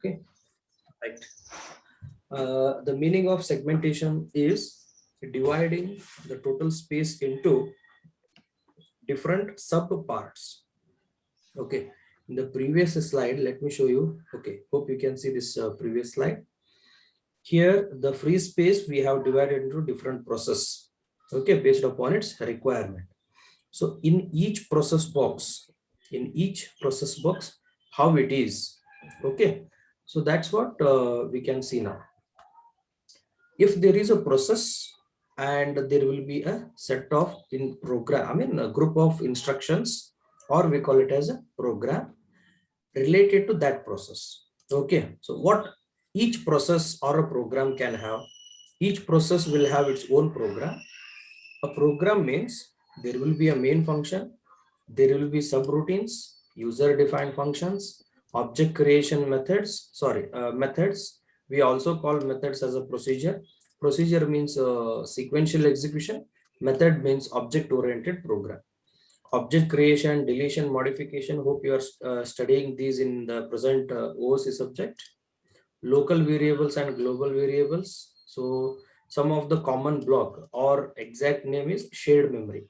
Okay, right. The meaning of segmentation is dividing the total space into different sub parts. Okay, in the previous slide, let me show you. Okay, hope you can see this previous slide. Here, the free space we have divided into different process. Okay, based upon its requirement. So in each process box, how it is. Okay, so that's what we can see now. If there is a process and there will be a set of in program, I mean a group of instructions, or we call it as a program related to that process. Okay, so what each process or a program can have, each process will have its own program. A program means there will be a main function, there will be subroutines, user defined functions, object creation methods, methods. We also call methods as a procedure. Procedure means sequential execution. Method means object oriented program. Object creation, deletion, modification. Hope you are studying these in the present OOC subject. Local variables and global variables. So some of the common block or exact name is shared memory.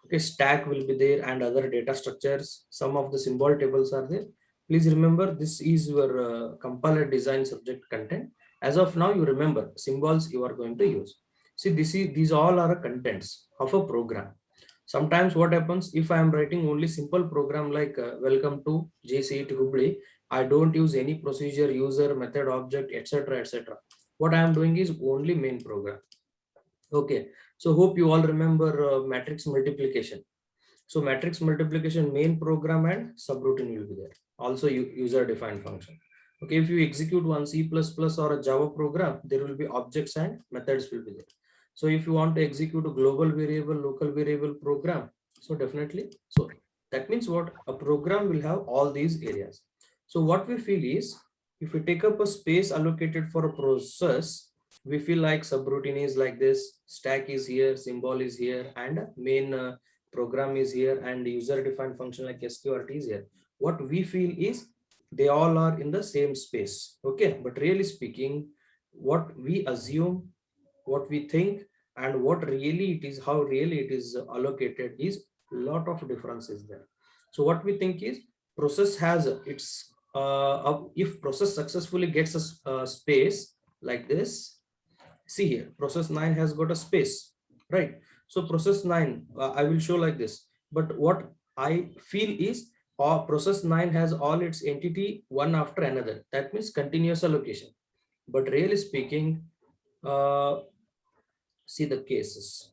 Okay, stack will be there and other data structures. Some of the symbol tables are there. Please remember, this is your compiler design subject content. As of now, you remember symbols you are going to use. See, these all are contents of a program. Sometimes what happens, if I am writing only simple program like welcome to JCET Hubli, I don't use any procedure, user, method, object, etc. etc. What I am doing is only main program. Okay, so hope you all remember matrix multiplication. So matrix multiplication main program and subroutine will be there. Also user defined function. Okay, if you execute one C++ or a Java program, there will be objects and methods will be there. So if you want to execute a global variable, local variable program, so definitely, so that means what a program will have all these areas. So what we feel is, if we take up a space allocated for a process, we feel like subroutine is like this, stack is here, symbol is here, and main program is here, and user defined function like sqrt is here. What we feel is they all are in the same space. Okay, but really speaking, what we assume, what we think, and what really it is, how really it is allocated is lot of differences there. So what we think is process has its if process successfully gets a space like this. See here, process 9 has got a space, right? So process 9, I will show like this. But what I feel is process 9 has all its entity one after another. That means continuous allocation. But really speaking, uh, see the cases.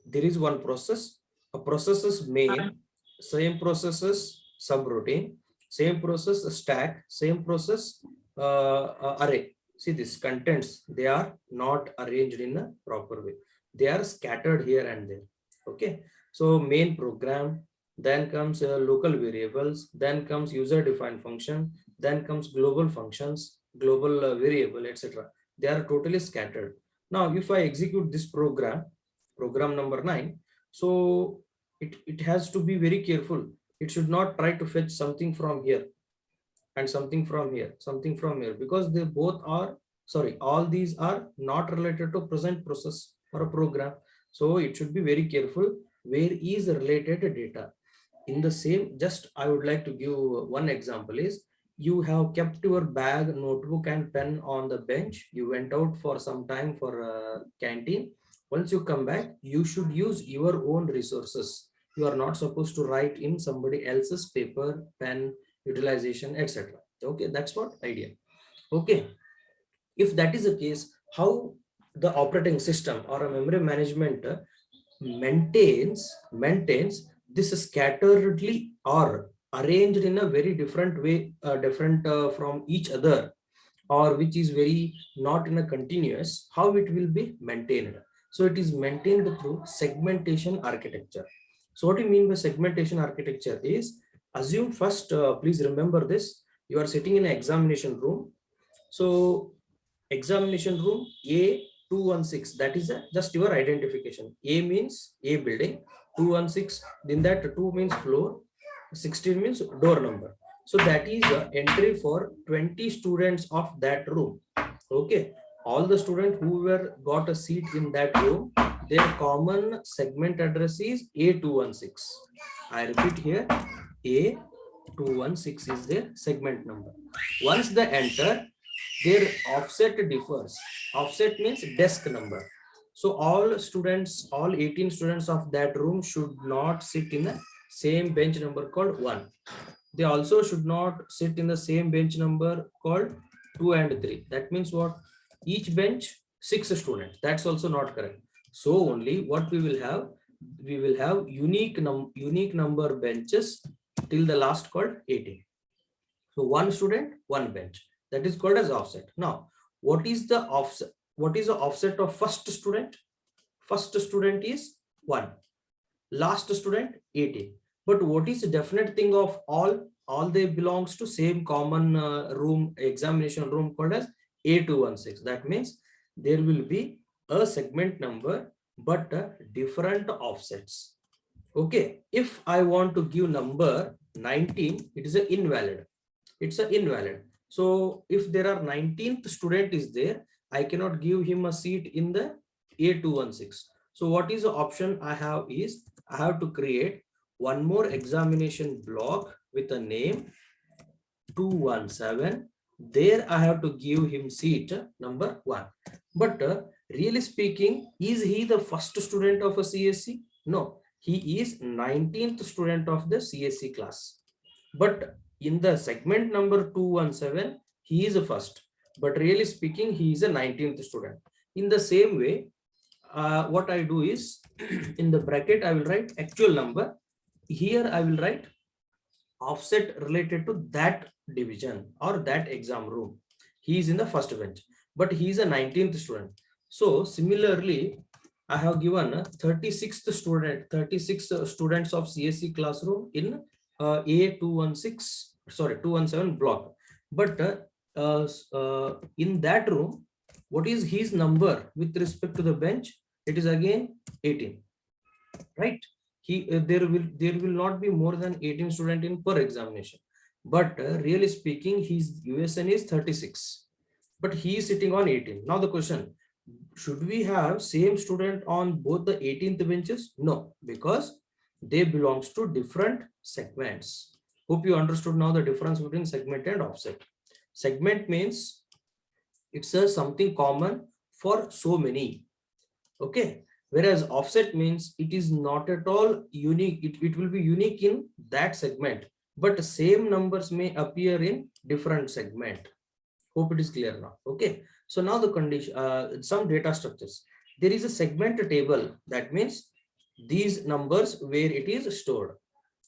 There is one process, a process is main, same processes subroutine, same process stack, same process array. See this contents, they are not arranged in a proper way. They are scattered here and there. Okay, so main program, then comes local variables, then comes user defined function, then comes global functions, global variable, etc. They are totally scattered. Now if I execute this program number 9, so it has to be very careful. It should not try to fetch something from here and something from here, something from here, because they both are, sorry, all these are not related to present process or a program. So it should be very careful where is related data. In the same, just I would like to give one example is, you have kept your bag, notebook and pen on the bench. You went out for some time for a canteen. Once you come back, you should use your own resources. You are not supposed to write in somebody else's paper, pen, utilization, etc. Okay, that's what idea. Okay, if that is the case, how the operating system or a memory management maintains this scatteredly or arranged in a very different way, different from each other, or which is very not in a continuous, how it will be maintained. So it is maintained through segmentation architecture. So what do you mean by segmentation architecture is, assume first, please remember this, you are sitting in an examination room. So examination room A216, that is just your identification. A means A building, 216, then that 2 means floor, 16 means door number. So that is entry for 20 students of that room. Okay, all the students who were got a seat in that room, their common segment address is A216. I repeat here, A216 is their segment number. Once they enter, their offset differs. Offset means desk number. So all students, all 18 students of that room should not sit in the same bench number called 1. They also should not sit in the same bench number called 2 and 3. That means what? Each bench 6 students. That's also not correct. So only what we will have unique number benches till the last called 18. So one student, one bench. That is called as offset. Now, what is the offset? What is the offset of first student? First student is 1. Last student 18. But what is the definite thing of all they belongs to same common room, examination room called as A216. That means there will be a segment number but different offsets. Okay, if I want to give number 19, it is a invalid. It's a invalid. So if there are 19th student is there, I cannot give him a seat in the A216. So what is the option I have is I have to create one more examination block with a name 217. There I have to give him seat number 1. But really speaking, is he the first student of a CSC? No, he is 19th student of the CSC class. But in the segment number 217, he is the first. But really speaking, he is a 19th student. In the same way, what I do is in the bracket, I will write actual number. Here I will write offset related to that division or that exam room. He is in the first bench, but he is a 19th student. So similarly, I have given 36th student, 36 students of CSC classroom in A216, sorry, 217 block. But in that room, what is his number with respect to the bench? It is again 18, right? There will not be more than 18 student in per examination. But really speaking, his USN is 36, but he is sitting on 18. Now the question, should we have same student on both the 18th benches? No, because they belongs to different segments. Hope you understood now the difference between segment and offset. Segment means it's a something common for so many. Okay, whereas offset means it is not at all unique. It will be unique in that segment, but same numbers may appear in different segment. Hope it is clear now. Okay, so now the condition, some data structures. There is a segment table. That means these numbers where it is stored.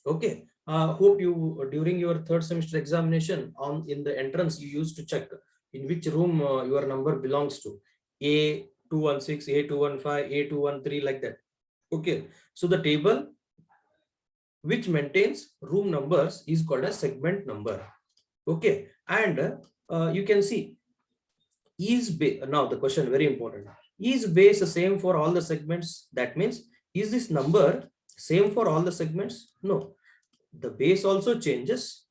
Okay, hope you during your third semester examination on in the entrance you used to check in which room your number belongs to. A216, A215, A213, like that. Okay, so the table which maintains room numbers is called a segment number. Okay, and you can see is base. Now the question very important, is base the same for all the segments? That means is this number same for all the segments? No, the base also changes,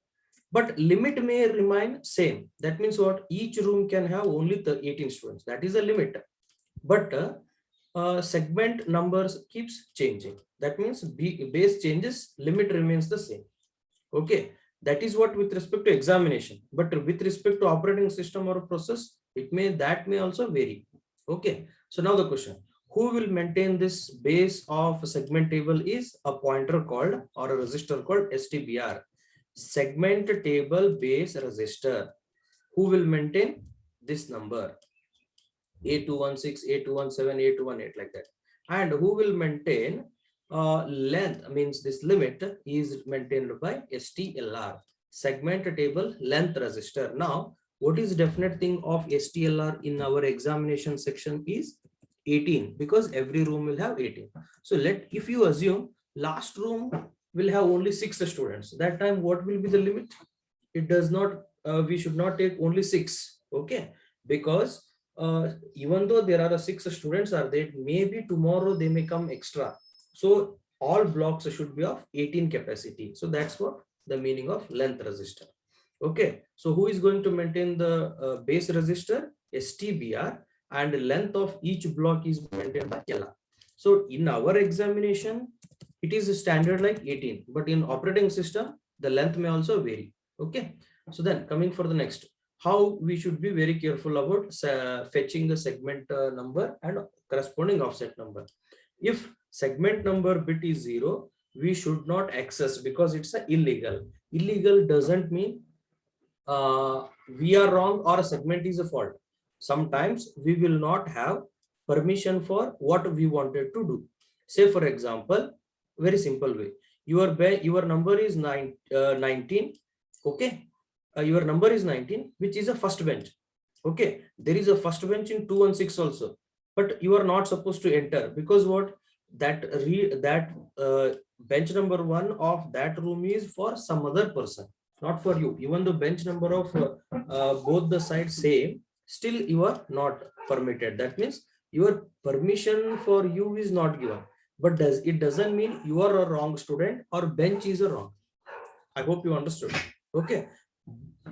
but limit may remain same. That means what? Each room can have only the 18 students. That is a limit. But segment numbers keeps changing. That means base changes, limit remains the same. Okay, that is what with respect to examination. But with respect to operating system or process, that may also vary. Okay, so now the question, who will maintain this base of segment table is a pointer called or a register called STBR, segment table base register. Who will maintain this number? A216, A217, A218, like that. And who will maintain length, means this limit is maintained by STLR, segment table length register. Now, what is definite thing of STLR in our examination section is 18, because every room will have 18. So if you assume last room will have only 6 students, that time what will be the limit? It does not, we should not take only 6. Okay, because even though there are 6 students are there, maybe tomorrow they may come extra. So all blocks should be of 18 capacity. So that's what the meaning of length register. Okay, so who is going to maintain the base register? STBR, and length of each block is maintained by LR. So in our examination, it is standard like 18, but in operating system, the length may also vary. Okay, so then coming for the next, how we should be very careful about fetching the segment number and corresponding offset number. If segment number bit is 0, we should not access because it's a illegal. Illegal doesn't mean we are wrong or a segment is a fault. Sometimes we will not have permission for what we wanted to do. Say for example, very simple way. Your number is 19. Okay, your number is 19, which is a first bench. Okay, there is a first bench in 216 also, but you are not supposed to enter because what, that bench number one of that room is for some other person, not for you. Even the bench number of both the sides same, still you are not permitted. That means your permission for you is not given, but doesn't mean you are a wrong student or bench is a wrong. I hope you understood. Okay,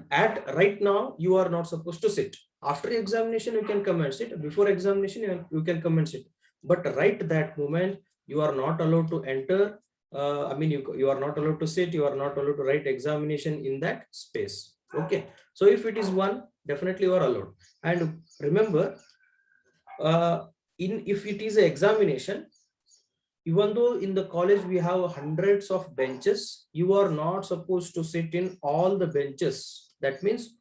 at right now you are not supposed to sit. After examination you can come and sit. Before examination you can come and sit, but right that moment you are not allowed to enter. I mean, you are not allowed to sit, you are not allowed to write examination in that space. Okay, so if it is one, definitely you are allowed. And remember, in if it is an examination, even though in the college we have hundreds of benches, you are not supposed to sit in all the benches. That means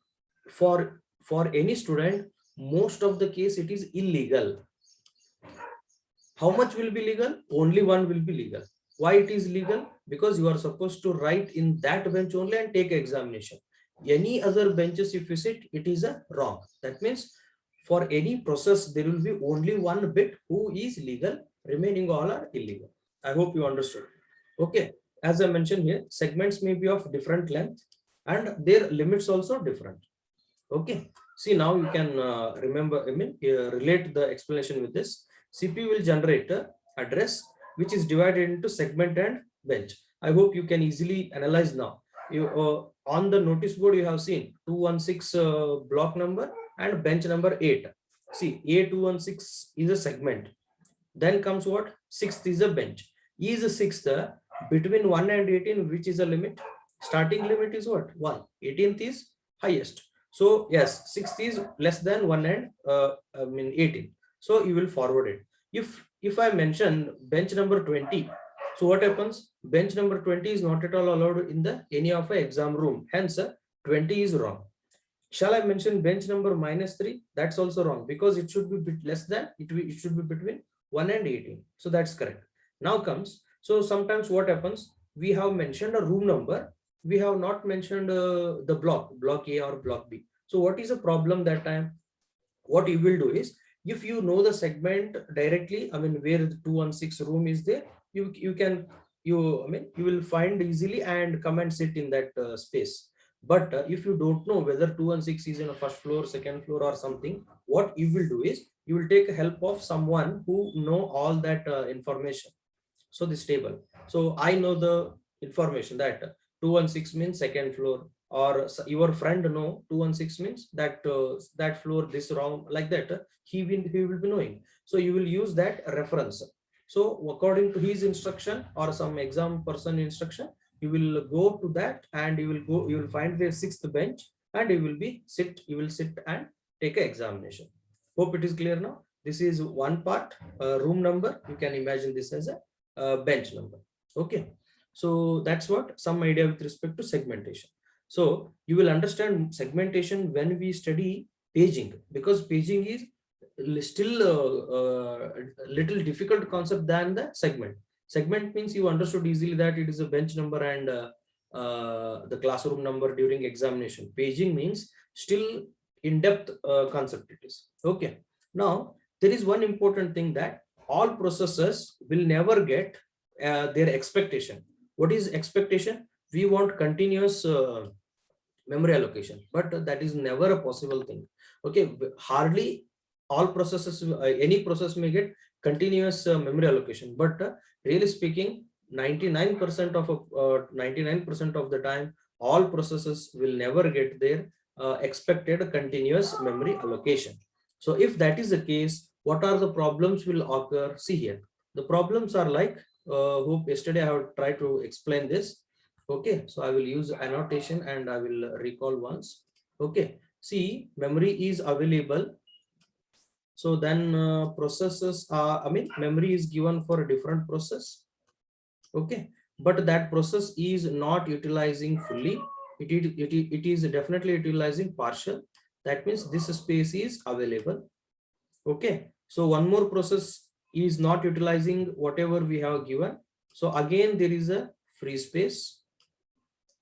for any student, most of the case it is illegal. How much will be legal? Only one will be legal. Why it is legal? Because you are supposed to write in that bench only and take examination. Any other benches if you sit, it is a wrong. That means for any process there will be only one bit who is legal, remaining all are illegal. I hope you understood. Okay, as I mentioned here, segments may be of different length and their limits also different. Okay, see now you can remember, I mean, relate the explanation with this. CPU will generate a address which is divided into segment and bench. I hope you can easily analyze now. You on the notice board you have seen 216 block number and bench number 8. See, A216 is a segment. Then comes what? Sixth is a bench. Is a sixth between 1 and 18, which is a limit? Starting limit is what? 1. 18th is highest. So yes, 6th is less than 1 and I mean 18. So you will forward it. If I mention bench number 20, so what happens? Bench number 20 is not at all allowed in the any of a exam room. Hence, 20 is wrong. Shall I mention bench number -3? That's also wrong because it should be bit less than it should be between 1 and 18. So that's correct. Now comes, so sometimes what happens? We have mentioned a room number. We have not mentioned the block A or block B. So what is the problem that time? What you will do is, if you know the segment directly, I mean where the 216 room is there, you can I mean you will find easily and come and sit in that space. But if you don't know whether 216 is in a first floor, second floor or something, what you will do is you will take help of someone who know all that information. So this table, so I know the information that 216 means second floor, or your friend know 216 means that that floor this wrong, like that he will be knowing. So you will use that reference. So according to his instruction or some exam person instruction, you will go to that and you will find the sixth bench and you will sit and take an examination. Hope it is clear now. This is one part, room number. You can imagine this as a bench number. Okay, so that's what some idea with respect to segmentation. So you will understand segmentation when we study paging, because paging is still a little difficult concept than the segment. Segment means you understood easily that it is a bench number and the classroom number during examination. Paging means still in-depth concept it is. Okay, now there is one important thing that all processors will never get their expectation. What is expectation? We want continuous memory allocation, but that is never a possible thing. Okay, hardly all processes, any process may get continuous memory allocation, but really speaking, 99% of the time all processes will never get their expected continuous memory allocation. So if that is the case, what are the problems will occur? See here, the problems are like, hope yesterday I have tried to explain this. Okay, so I will use annotation and I will recall once. Okay, see, memory is available. So then processes are, I mean, memory is given for a different process. Okay, but that process is not utilizing fully. It is definitely utilizing partial. That means this space is available. Okay, so one more process is not utilizing whatever we have given. So again, there is a free space.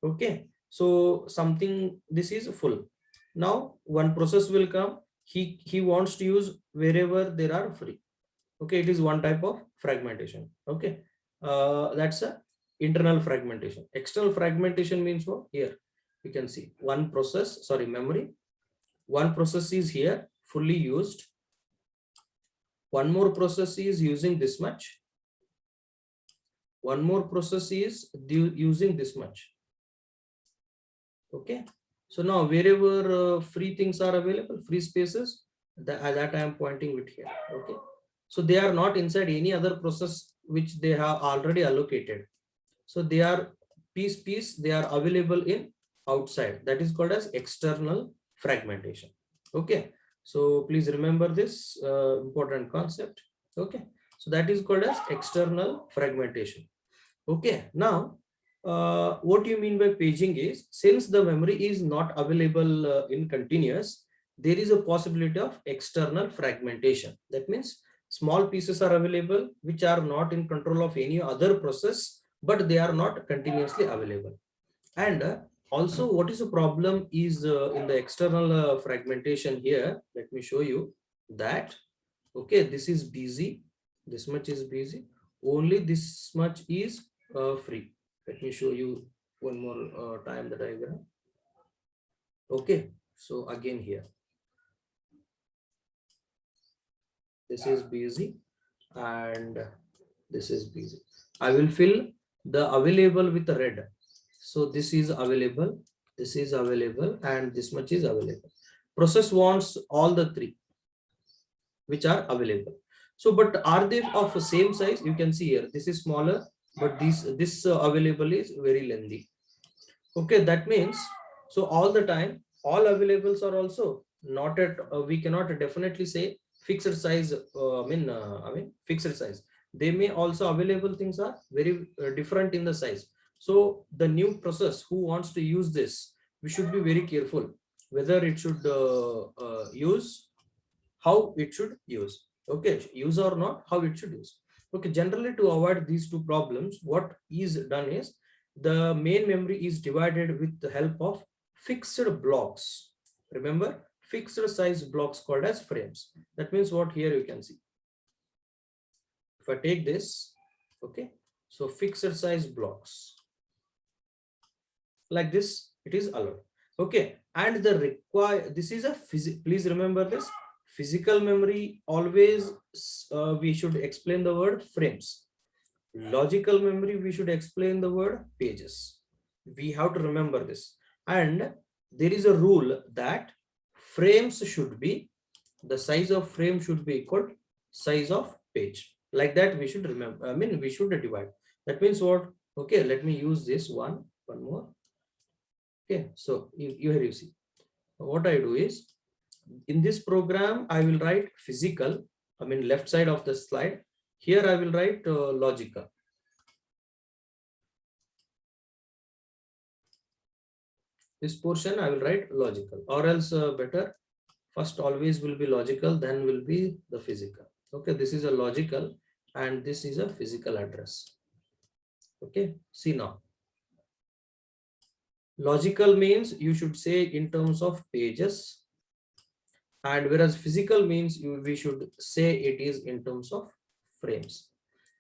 Okay, so something, this is full. Now one process will come, he wants to use wherever there are free. Okay, it is one type of fragmentation. Okay, that's a internal fragmentation. External fragmentation means what? Here you can see one process, sorry, memory, one process is here fully used, one more process is using this much, one more process is using this much. Okay, so now wherever free things are available, free spaces, that I am pointing with here. Okay, so they are not inside any other process which they have already allocated. So they are piece, they are available in outside. That is called as external fragmentation. Okay, so please remember this important concept. Okay, so that is called as external fragmentation. Okay, now what you mean by paging is, since the memory is not available in continuous, there is a possibility of external fragmentation. That means small pieces are available which are not in control of any other process, but they are not continuously available. And also, what is the problem is in the external fragmentation here. Let me show you that. Okay, this is busy, this much is busy, only this much is free. Let me show you one more time the diagram. Okay, so again here, this is busy and this is busy. I will fill the available with the red. So this is available, this is available, and this much is available. Process wants all the three which are available. So but are they of the same size? You can see here, this is smaller, but this available is very lengthy. Okay, that means, so all the time all availables are also not at we cannot definitely say fixed size. I mean fixed size, they may also available things are very different in the size. So the new process who wants to use this, we should be very careful whether it should use, how it should use. Okay, use or not, how it should use. Okay, generally to avoid these two problems, what is done is, the main memory is divided with the help of fixed blocks. Remember, fixed size blocks called as frames. That means what? Here you can see, if I take this, okay, so fixed size blocks like this, it is allowed. Okay, and the require, this is a please remember this, physical memory always we should explain the word frames. Logical memory we should explain the word pages. We have to remember this. And there is a rule that frames should be, the size of frame should be equal size of page. Like that we should remember, I mean we should divide. That means what? Okay, let me use this one more. Okay, so here you see, what I do is, in this program I will write physical, I mean left side of the slide. Here I will write logical. This portion I will write logical, or else better, first always will be logical, then will be the physical. Okay, this is a logical and this is a physical address. Okay, see now, logical means you should say in terms of pages, and whereas physical means we should say it is in terms of frames.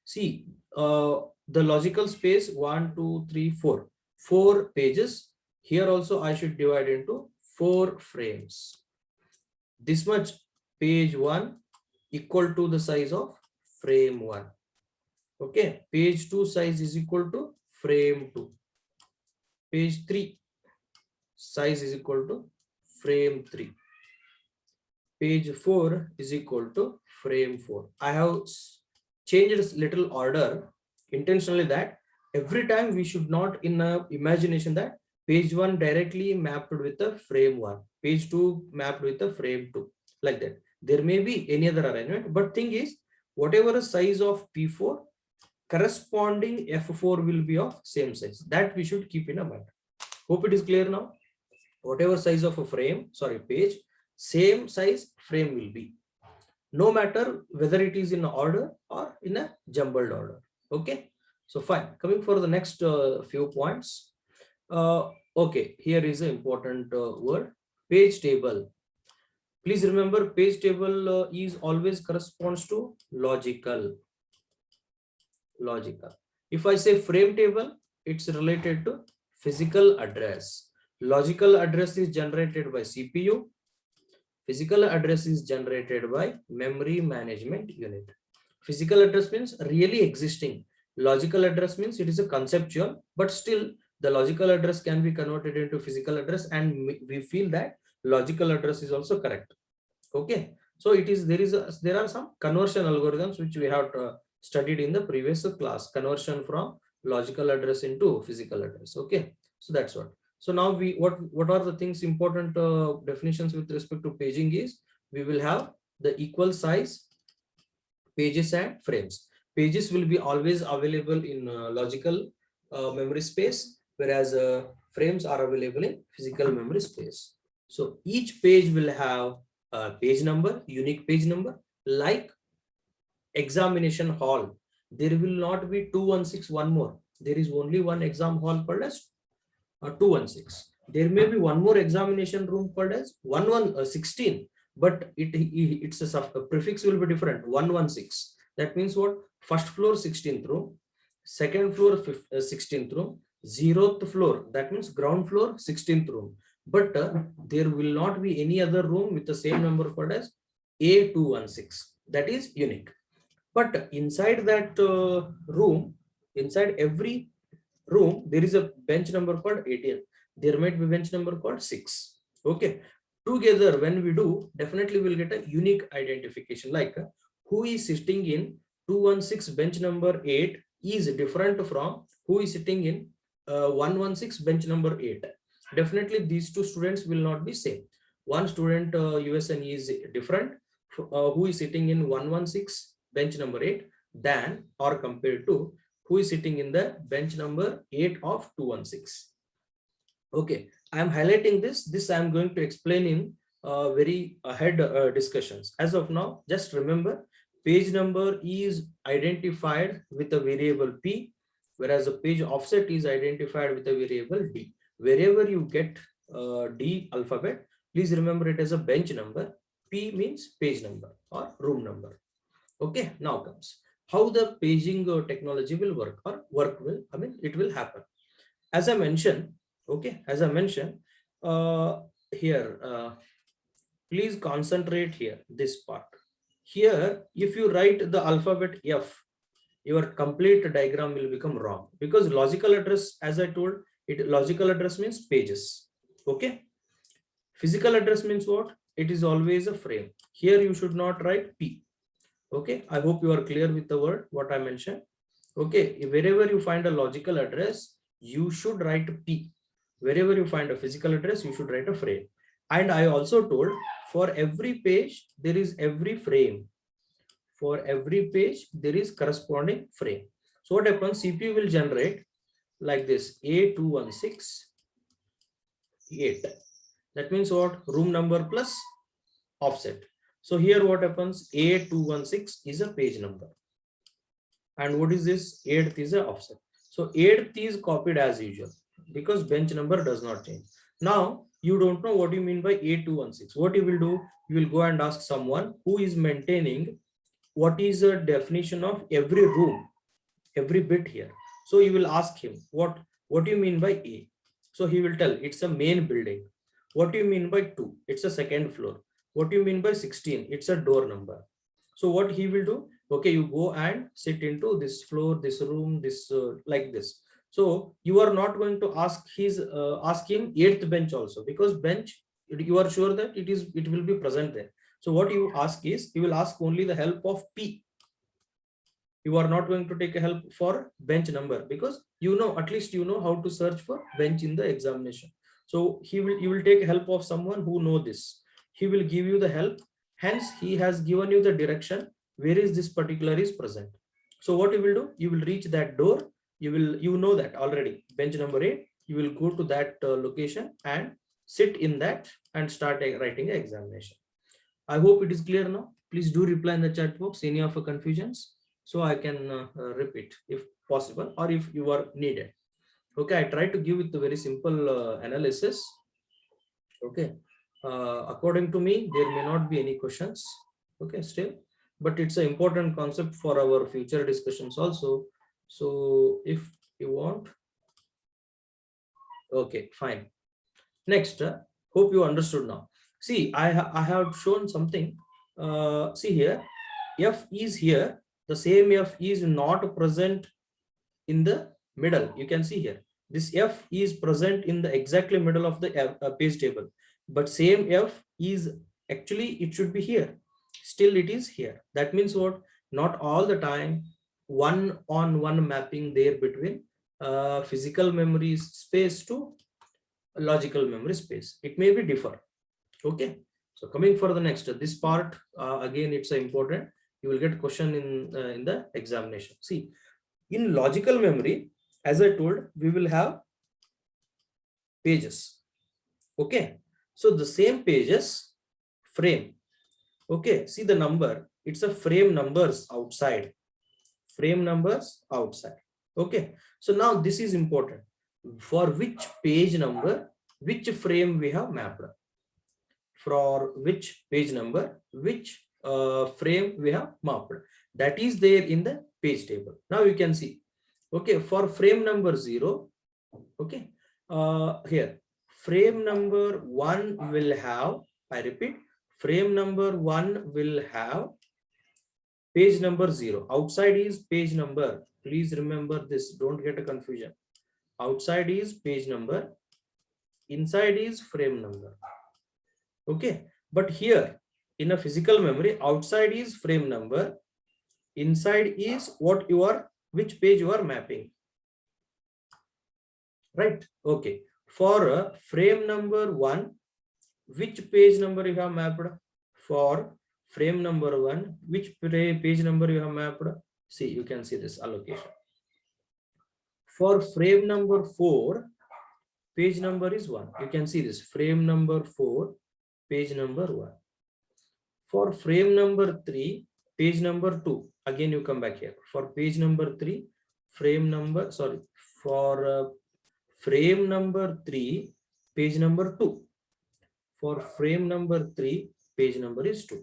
See, the logical space 1 2 3 4, 4 pages. Here also I should divide into 4 frames. This much page 1 equal to the size of frame 1. Okay, page 2 size is equal to frame 2. Page 3 size is equal to frame 3. Page 4 is equal to frame 4. I have changed this little order intentionally, that every time we should not in a imagination that page 1 directly mapped with the frame 1, page 2 mapped with the frame 2, like that. There may be any other arrangement, but thing is, whatever the size of P4, corresponding F4 will be of same size. That we should keep in mind. Hope it is clear now. Whatever size of a frame, sorry, page, same size frame will be, no matter whether it is in order or in a jumbled order. Okay, so fine. Coming for the next few points. Okay, here is an important word, page table. Please remember, page table is always corresponds to logical. If I say frame table, it's related to physical address. Logical address is generated by CPU. Physical address is generated by memory management unit. Physical address means really existing. Logical address means it is a conceptual, but still the logical address can be converted into physical address, and we feel that logical address is also correct. Okay, so there are some conversion algorithms which we have studied in the previous class, conversion from logical address into physical address. Okay, so that's what. So now what are the things important definitions with respect to paging is, we will have the equal size pages and frames. Pages will be always available in logical memory space, whereas frames are available in physical memory space. So each page will have a page number, unique page number. Like examination hall, there will not be 216 one more. There is only one exam hall called as 216. There may be one more examination room called as 16, but a prefix will be different, 116. That means what? First floor 16th room, second floor 16th room, 0th floor, that means ground floor 16th room. But there will not be any other room with the same number called as A216. That is unique. But inside that room, inside every room, there is a bench number called 18. There might be bench number called 6. Okay. Together, when we do, definitely we'll get a unique identification, like who is sitting in 216 bench number 8 is different from who is sitting in 116 bench number 8. Definitely these two students will not be same. One student USN is different who is sitting in 116 bench number 8 than or compared to who is sitting in the bench number 8 of 216. Okay, I am highlighting this I am going to explain in very ahead discussions. As of now, just remember, page number is identified with a variable P, whereas the page offset is identified with a variable D. Wherever you get D alphabet, please remember it as a bench number. P means page number or room number. Okay, now comes how the paging technology will work, or it will happen. As I mentioned, okay, as I mentioned here, please concentrate here, this part. Here, if you write the alphabet F, your complete diagram will become wrong, because logical address, as I told, logical address means pages. Okay, physical address means what? It is always a frame. Here you should not write P. Okay, I hope you are clear with the word what I mentioned. Okay, wherever you find a logical address, you should write P. Wherever you find a physical address, you should write a frame. And I also told, for every page there is every frame. For every page there is corresponding frame. So what happens? CPU will generate like this: A216 8. That means what? Room number plus offset. So here what happens? A216 is a page number. And what is this? 8th is a offset. So 8th is copied as usual, because bench number does not change. Now you don't know what you mean by A216. What you will do? You will go and ask someone who is maintaining what is the definition of every room, every bit here. So you will ask him, what do you mean by A? So he will tell, it's a main building. What do you mean by 2? It's a second floor. What do you mean by 16? It's a door number. So what he will do? Okay, you go and sit into this floor, this room, this like this. So you are not going to ask him eighth bench also, because bench you are sure that it will be present there. So what you ask is, you will ask only the help of P. You are not going to take a help for bench number, because at least how to search for bench in the examination. So you will take help of someone who know this. He will give you the help. Hence he has given you the direction where is this particular is present. So what you will do, you will reach that door. You know that already, bench number 8. You will go to that location and sit in that and start writing an examination. I hope it is clear now. Please do reply in the chat box any of your confusions, so I can repeat if possible, or if you are needed. Okay, I try to give it a very simple analysis. Okay, according to me, there may not be any questions. Okay, still, but it's an important concept for our future discussions also. So if you want, okay, fine. Next, hope you understood now. See, I have shown something. See here, F is here. The same F is not present in the middle. You can see here. This F is present in the exactly middle of the page table. But same F is actually, it should be here. Still it is here. That means what? Not all the time one-on-one mapping there between physical memory space to logical memory space. It may be differ. Okay, so coming for the next, this part again, it's important. You will get question in the examination. See, in logical memory, as I told, we will have pages. Okay, so the same pages, frame. Okay, see the number, it's a frame numbers outside. Frame numbers outside. Okay, so now this is important. For which page number, which frame we have mapped? For which page number, which frame we have mapped? That is there in the page table. Now you can see. Okay, for frame number 0, okay, here frame number 1 will have, I repeat, frame number 1 will have page number 0. Outside is page number. Please remember this, don't get a confusion. Outside is page number, inside is frame number. Okay, but here in a physical memory, outside is frame number, inside is what you are, which page you are mapping, right? Okay, for frame number 1, which page number you have mapped? For frame number 1, which page number you have mapped? See, you can see this allocation. For frame number 4, page number is 1. You can see this, frame number 4, page number 1. For frame number 3, page number 2. Again, you come back here. For page number 3, frame number, sorry, for frame number 3, page number 2. For frame number 3, page number is 2.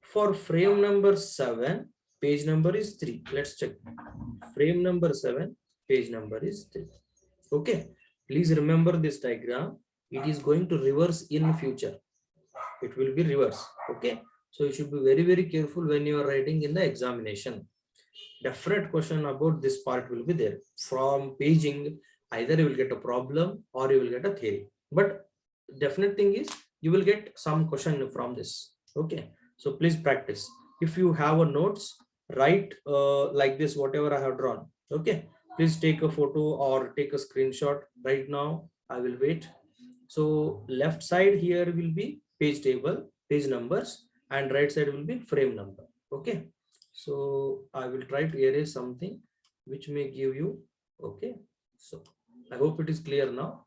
For frame number 7, page number is 3. Let's check. Frame number 7, page number is 3. Okay, please remember this diagram. It is going to reverse in future. It will be reverse. Okay, so you should be very, very careful when you are writing in the examination. Definite question about this part will be there. From paging, either you will get a problem or you will get a theory. But definite thing is you will get some question from this. Okay, so please practice. If you have a notes, write like this, whatever I have drawn. Okay, please take a photo or take a screenshot right now. I will wait. So left side here will be page table, page numbers, and right side will be frame number. Okay, so I will try to erase something which may give you. Okay, so I hope it is clear now.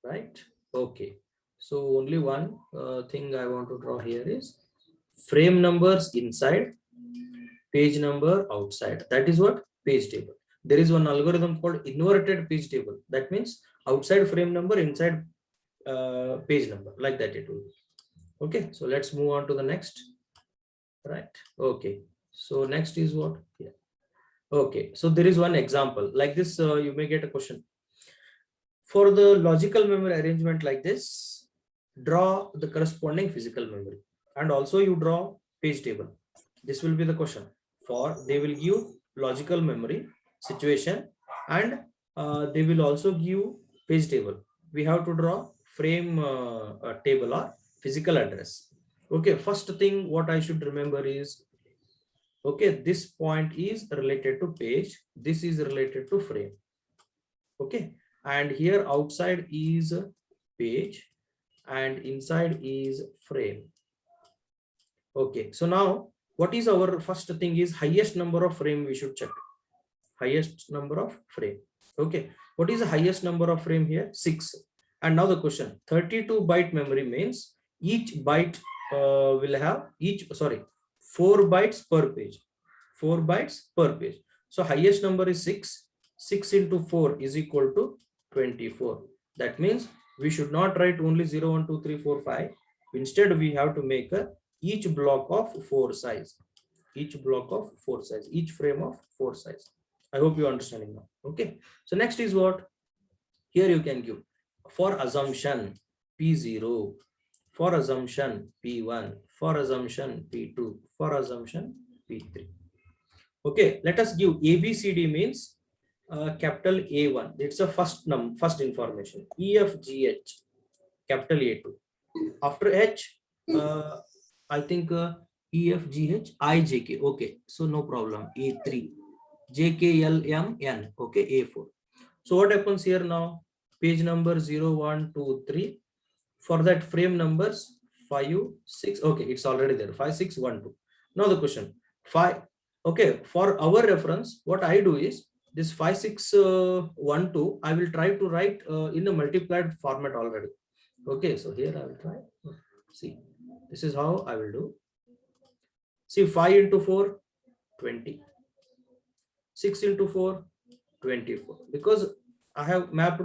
Right, okay, so only one thing I want to draw here is frame numbers inside, page number outside. That is what page table. There is one algorithm called inverted page table. That means outside frame number, inside page number, like that it will be. Okay, so let's move on to the next. Right, okay, so next is what? Yeah. Okay, so there is one example like this. You may get a question. For the logical memory arrangement like this, draw the corresponding physical memory, and also you draw page table. This will be the question. For they will give logical memory, situation, and they will also give page table. We have to draw frame table or physical address. Okay, first thing what I should remember is, okay, this point is related to page, this is related to frame. Okay, and here outside is page and inside is frame. Okay, so now what is our first thing is highest number of frame we should check. Highest number of frame. Okay, what is the highest number of frame here? 6. And now the question, 32 byte memory means each byte will have 4 bytes per page. 4 bytes per page. So highest number is 6. 6 into 4 is equal to 24. That means we should not write only 0, 1, 2, 3, 4, 5. Instead, we have to make each block of 4 size. Each block of 4 size. Each frame of 4 size. I hope you are understanding now. Okay. So next is what? Here you can give for assumption P0, for assumption P1, for assumption P2, for assumption P3. Okay, let us give ABCD means capital A1. It's a first information. EFGH, capital A2. After H, I think EFGH, IJK. Okay, so no problem. A3, JKLMN. Okay, A4. So what happens here now? Page number 0, 1, 2, 3. For that frame numbers 5, 6. Okay, it's already there. 5, 6, 1, 2. Now the question 5. Okay, for our reference, what I do is this 5, 6, 1, 2. I will try to write in a multiplied format already. Okay, so here I will try. See, this is how I will do. See, 5 into 4, 20. 6 into 4, 24. Because I have mapped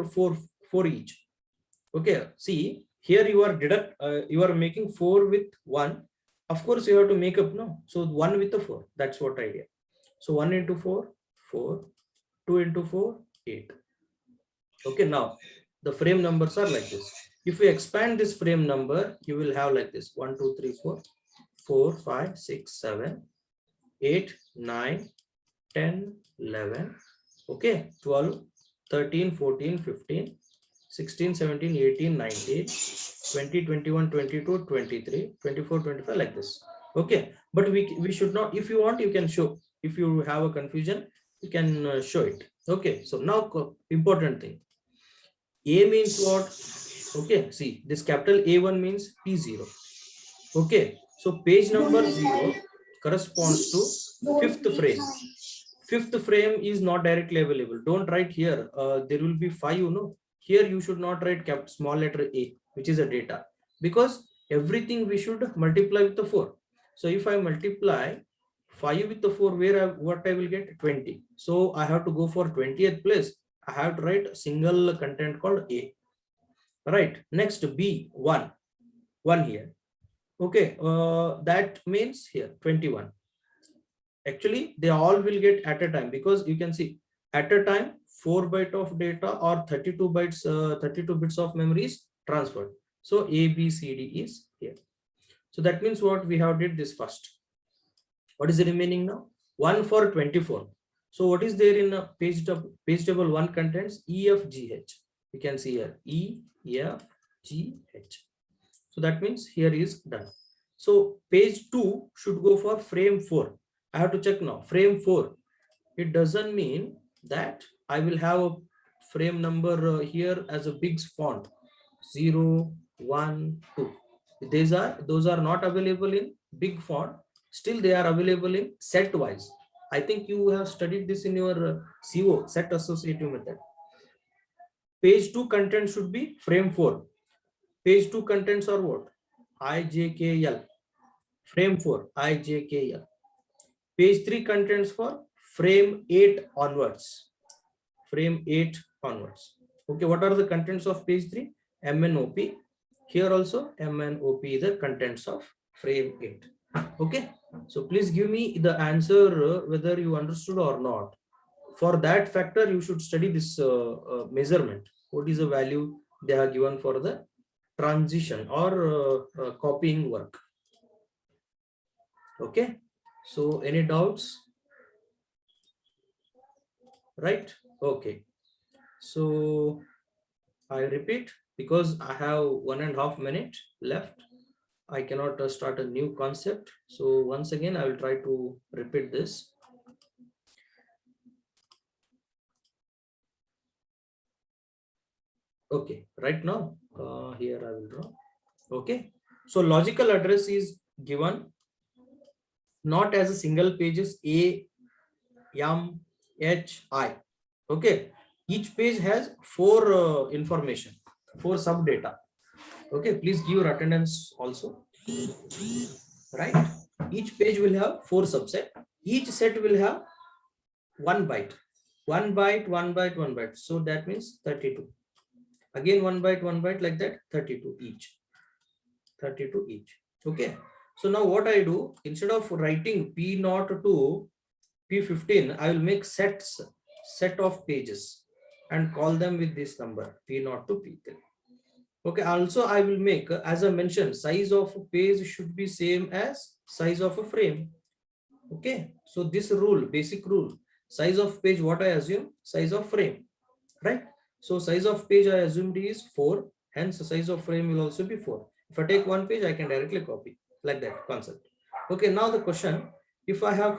for each. Okay, see, here you are making 4 with 1. Of course, you have to make up, no? So 1 with the 4. That's what idea. So 1 into 4, 4. 2 into 4, 8. Okay, now the frame numbers are like this. If we expand this frame number, you will have like this 1, 2, 3, 4, 4, 5, 6, 7, 8, 9, 10, 11, okay, 12, 13, 14, 15, 16, 17, 18, 19, 20, 21, 22, 23, 24, 25, like this. Okay, but we should not, if you want, you can show. If you have a confusion, you can show it. Okay, so now important thing. A means what? Okay, see, this capital A1 means P0. Okay, so page number 0 corresponds to 5th frame. 5th frame is not directly available. Don't write here. There will be 5, you know. Here you should not write small letter A, which is a data, because everything we should multiply with the 4. So if I multiply 5 with the 4, what I will get? 20. So I have to go for 20th place. I have to write single content called A. Right. Next B 1 here. Okay. That means here 21. Actually, they all will get at a time, because you can see at a time 4 byte of data or 32 bytes, 32 bits of memory is transferred. So A, B, C, D is here. So that means what we have did this first. What is the remaining now? 1 for 24. So what is there in page table 1 contains E, F, G, H. You can see here E, F, G, H. So that means here is done. So page 2 should go for frame 4. I have to check now. Frame 4. It doesn't mean that I will have a frame number here as a big font 0, 1, 2. Those are not available in big font. Still they are available in set wise. I think you have studied this in your CO, set associative method. Page 2 content should be frame 4. Page 2 contents are what? IJKL. Frame 4, IJKL. Page 3 contents for frame 8 onwards. Frame 8 onwards. Okay, what are the contents of page 3? MNOP. Here also MNOP, the contents of frame 8. Okay, so please give me the answer whether you understood or not. For that factor, you should study this measurement. What is the value they are given for the transition or copying work? Okay, So any doubts? Right? Okay. So I repeat, because I have 1.5 minutes left, I cannot start a new concept. So once again, I will try to repeat this. Okay, right now, here I will draw. Okay, so logical address is given not as a single pages A, M, H, I. Okay, each page has four information, four sub data. Okay, please give your attendance also. Right, each page will have four subset. Each set will have one byte, one byte, one byte, one byte. So that means 32. Again, one byte like that, 32 each. 32 each. Okay. So now what I do, instead of writing P0 to P15, I will make set of pages and call them with this number P0 to P3. Okay. Also, I will make, as I mentioned, size of a page should be same as size of a frame. Okay. So this rule, basic rule, size of page, what I assume, size of frame, right? So size of page I assumed is 4, hence the size of frame will also be 4. If I take one page, I can directly copy, like that concept. Okay, now the question, if I have